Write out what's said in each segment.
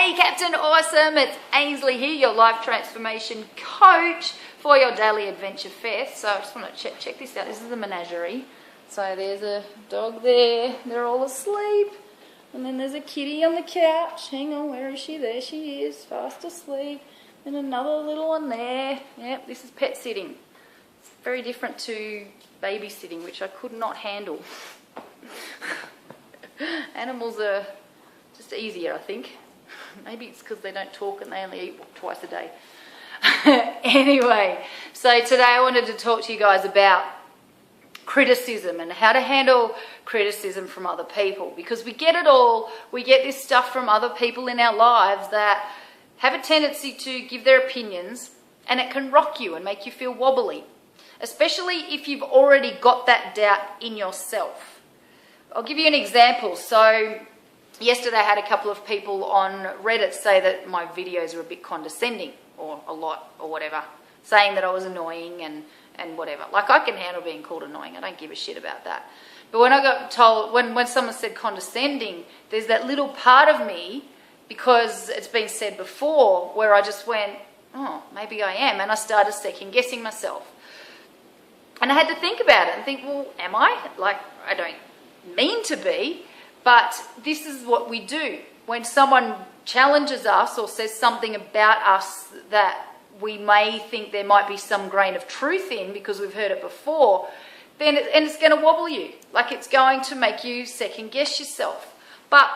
Hey Captain Awesome, it's Ainsley here, your life transformation coach for your daily adventure fest. So I just want to check this out. This is the menagerie. So there's a dog there, they're all asleep. And then there's a kitty on the couch. Hang on, where is she? There she is, fast asleep. And another little one there. Yep, this is pet sitting. It's very different to babysitting, which I could not handle. Animals are just easier, I think. Maybe it's because they don't talk and they only eat twice a day. Anyway, so today I wanted to talk to you guys about criticism and how to handle criticism from other people, because we get it all. We get this stuff from other people in our lives that have a tendency to give their opinions, and it can rock you and make you feel wobbly, especially if you've already got that doubt in yourself. I'll give you an example. So yesterday I had a couple of people on Reddit say that my videos are a bit condescending, or a lot, or whatever, saying that I was annoying and whatever. Like, I can handle being called annoying. I don't give a shit about that. But when I got told, when someone said condescending, there's that little part of me, because it's been said before, where I just went, oh, maybe I am. And I started second guessing myself. And I had to think about it and think, well, am I? Like, I don't mean to be. But this is what we do. When someone challenges us or says something about us that we may think there might be some grain of truth in because we've heard it before, then it's going to wobble you. Like, it's going to make you second guess yourself. But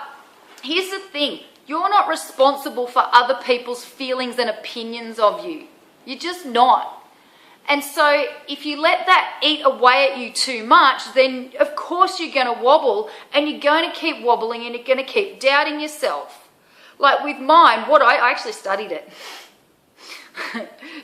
here's the thing. You're not responsible for other people's feelings and opinions of you. You're just not. And so if you let that eat away at you too much, then of course you're going to wobble, and you're going to keep wobbling, and you're going to keep doubting yourself. Like with mine, I actually studied it.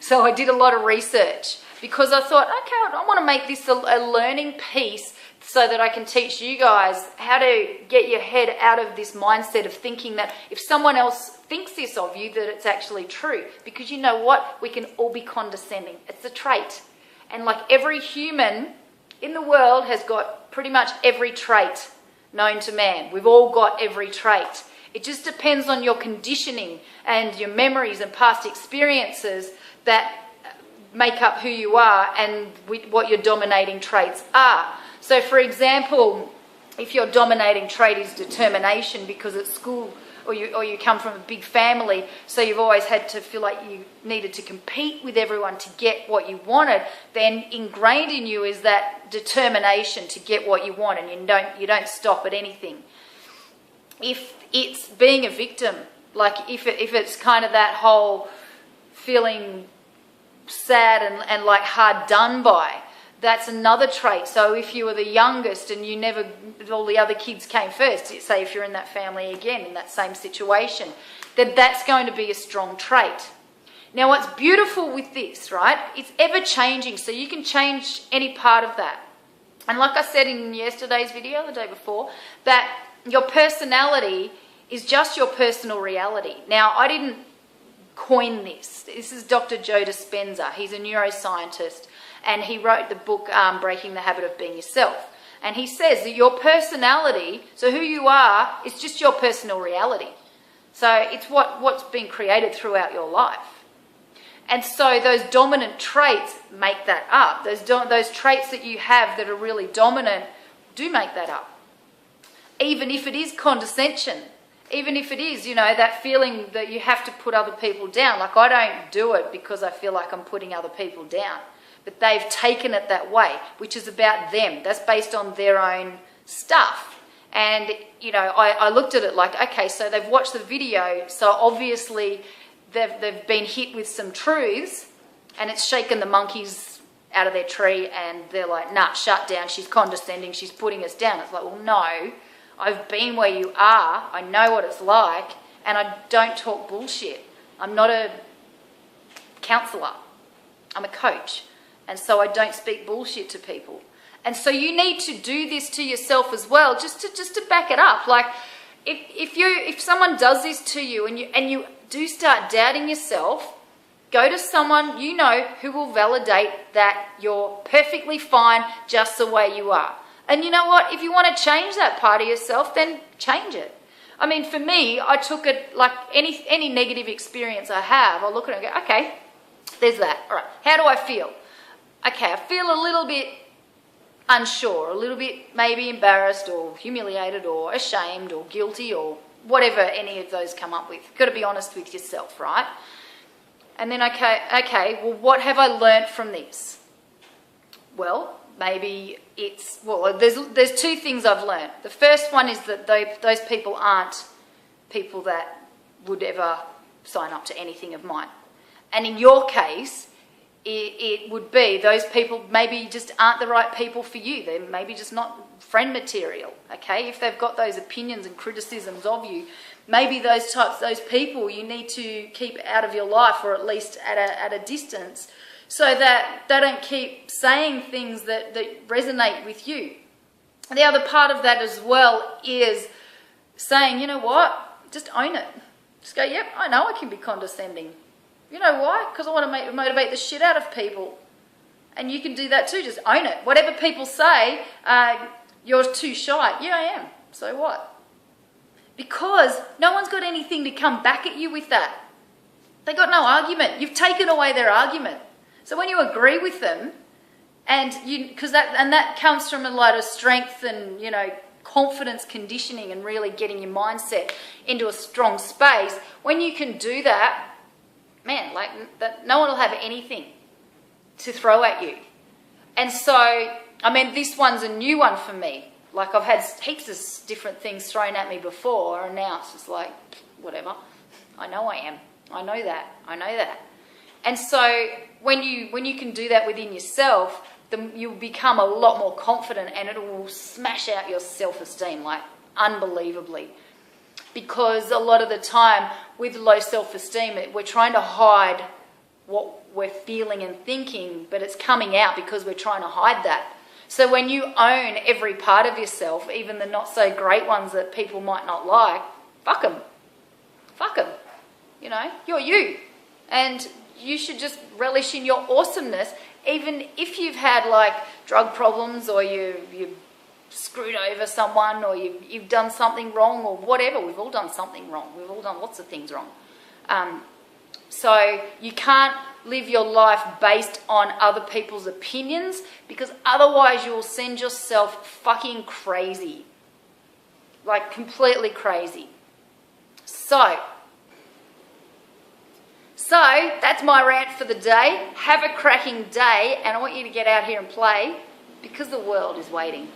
So I did a lot of research because I thought, okay, I want to make this a learning piece so that I can teach you guys how to get your head out of this mindset of thinking that if someone else thinks this of you, that it's actually true. Because you know what? We can all be condescending. It's a trait. And like every human in the world has got pretty much every trait known to man. We've all got every trait. It just depends on your conditioning and your memories and past experiences that make up who you are and what your dominating traits are. So for example, if your dominating trait is determination because at school or you come from a big family, so you've always had to feel like you needed to compete with everyone to get what you wanted, then ingrained in you is that determination to get what you want, and you don't stop at anything. If it's being a victim, like if it's kind of that whole feeling sad and like hard done by, that's another trait. So if you were the youngest and all the other kids came first, say if you're in that family again, in that same situation, then that's going to be a strong trait. Now what's beautiful with this, right, it's ever changing, so you can change any part of that. And like I said in yesterday's video, the day before, that your personality is just your personal reality. Now, I didn't coin this. This is Dr. Joe Dispenza. He's a neuroscientist, and he wrote the book Breaking the Habit of Being Yourself. And he says that your personality, so who you are, is just your personal reality. So it's what's been created throughout your life. And so those dominant traits make that up. Those traits that you have that are really dominant do make that up. Even if it is condescension, even if it is, that feeling that you have to put other people down. Like, I don't do it because I feel like I'm putting other people down. But they've taken it that way, which is about them. That's based on their own stuff. And, I looked at it like, okay, so they've watched the video, so obviously they've been hit with some truths, and it's shaken the monkeys out of their tree, and they're like, nah, shut down, she's condescending, she's putting us down. It's like, well, no, I've been where you are, I know what it's like, and I don't talk bullshit. I'm not a counsellor, I'm a coach. And so I don't speak bullshit to people. And so you need to do this to yourself as well, just to back it up. Like, if someone does this to you and you do start doubting yourself, go to someone you know who will validate that you're perfectly fine just the way you are. And you know what? If you want to change that part of yourself, then change it. I mean, for me, I took it like any negative experience I have, I'll look at it and go, okay, there's that. All right, how do I feel? Okay, I feel a little bit unsure, a little bit maybe embarrassed or humiliated or ashamed or guilty or whatever any of those come up with. You've got to be honest with yourself, right? And then, okay, well, what have I learnt from this? Well, maybe there's two things I've learnt. The first one is that those people aren't people that would ever sign up to anything of mine. And in your case, it would be those people maybe just aren't the right people for you. They're maybe just not friend material, okay? If they've got those opinions and criticisms of you, maybe those people you need to keep out of your life, or at least at a distance, so that they don't keep saying things that resonate with you. The other part of that as well is saying, you know what, just own it. Just go, yep, I know I can be condescending. You know why? Because I want to motivate the shit out of people. And you can do that too, just own it. Whatever people say, you're too shy. Yeah, I am. So what? Because no one's got anything to come back at you with that. They got no argument. You've taken away their argument. So when you agree with them, and that comes from a lot of strength and, you know, confidence conditioning and really getting your mindset into a strong space. When you can do that, man, like that, no one will have anything to throw at you. And so, I mean, this one's a new one for me. Like, I've had heaps of different things thrown at me before, and now it's just like, whatever. I know I am. I know that. I know that. And so when you can do that within yourself, then you'll become a lot more confident, and it will smash out your self-esteem, like, unbelievably. Because a lot of the time with low self-esteem, we're trying to hide what we're feeling and thinking, but it's coming out because we're trying to hide that. So when you own every part of yourself, even the not so great ones that people might not like, fuck them. Fuck them. You know, you're you. And you should just relish in your awesomeness, even if you've had like drug problems, or you screwed over someone, or you've done something wrong, or whatever. We've all done something wrong. We've all done lots of things wrong. So you can't live your life based on other people's opinions, because otherwise you will send yourself fucking crazy. Like, completely crazy. So that's my rant for the day. Have a cracking day, and I want you to get out here and play, because the world is waiting.